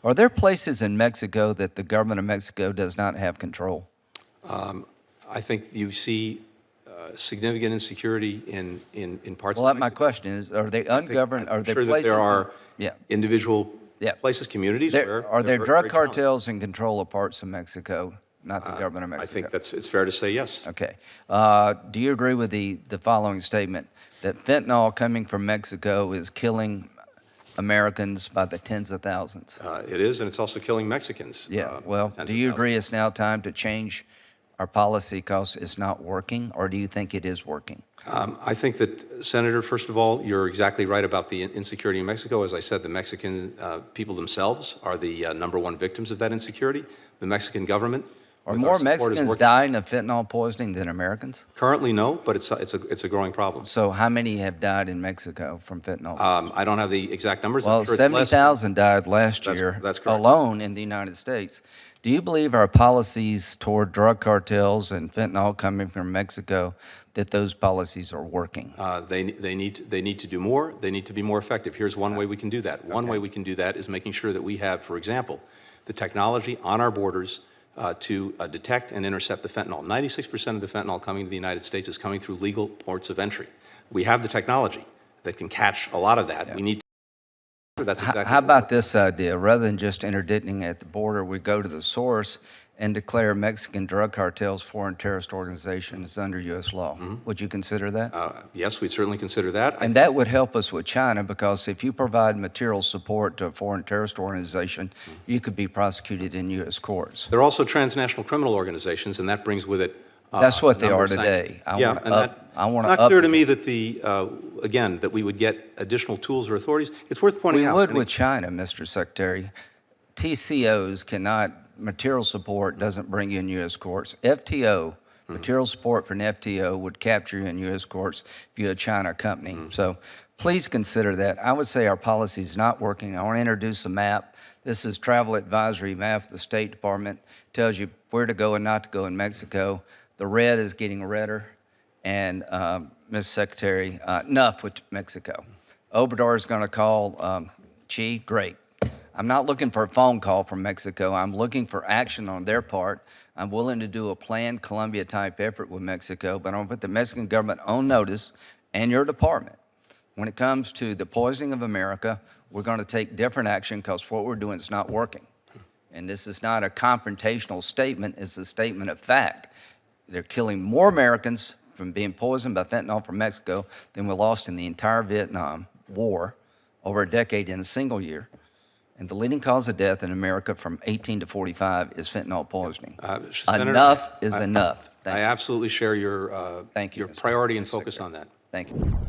Are there places in Mexico that the government of Mexico does not have control? I think you see significant insecurity in parts Well, of my Mexico. question is, are they ungoverned? I'm Are there sure that places? there are Yeah. individual Yeah. places, communities where Are there they're drug very challenged. cartels in control of parts of Mexico, not the government of I Mexico? think it's fair to say yes. Okay. Do you agree with the following statement, that fentanyl coming from Mexico is killing Americans by the tens of thousands? It is, and it's also killing Mexicans. Yeah. Well, tens do of you thousands. agree it's now time to change our policy because it's not working, or do you think it is working? I think that, Senator, first of all, you're exactly right about the insecurity in Mexico. As I said, the Mexican people themselves are the #1 victims of that insecurity. The Mexican government, Are with our more support, is Mexicans working. dying of fentanyl poisoning than Americans? Currently, no, but it's a growing problem. So how many have died in Mexico from fentanyl? I don't have the exact numbers. Well, I'm sure it's less. 70,000 died last That's- year that's correct. alone in the United States. Do you believe our policies toward drug cartels and fentanyl coming from Mexico, that those policies are working? They need to do more. They need to be more effective. Here's one way we can do that. One way we can do that is making sure that we have, for example, the technology on our borders to detect and intercept the fentanyl. 96% of the fentanyl coming to the United States is coming through legal ports of entry. We have the technology that can catch a lot of that. Yeah. We need to. That's exactly. How about this idea? Rather than just interdicting at the border, we go to the source and declare Mexican drug cartels foreign terrorist organizations under U.S. law. Would you consider that? Yes, we certainly consider that. And that would help us with China, because if you provide material support to a foreign terrorist organization, you could be prosecuted in U.S. courts. They're also transnational criminal organizations, and that brings with it. That's what a they number are of sanctions. today. I want it's not clear to me that again, that we would get additional tools or authorities. It's worth pointing out. We would with China, Mr. Secretary. TCOs cannot, material support doesn't bring you in U.S. courts. FTO, material support for an FTO would capture you in U.S. courts if you're a China company. So please consider that. I would say our policy is not working. I want to introduce a map. This is travel advisory map. The State Department tells you where to go and not to go in Mexico. The red is getting redder. And, Ms. Secretary, enough with Mexico. Obrador is going to call Xi. Great. I'm not looking for a phone call from Mexico. I'm looking for action on their part. I'm willing to do a planned Colombia-type effort with Mexico, but I'm going to put the Mexican government on notice and your department. When it comes to the poisoning of America, we're going to take different action because what we're doing is not working. And this is not a confrontational statement. It's a statement of fact. They're killing more Americans from being poisoned by fentanyl from Mexico than we lost in the entire Vietnam War over a decade in a single year. And the leading cause of death in America from 18 to 45 is fentanyl poisoning. Senator, Enough is enough. I absolutely share your Thank you, your Mr. priority and Secretary. focus on that. Thank you.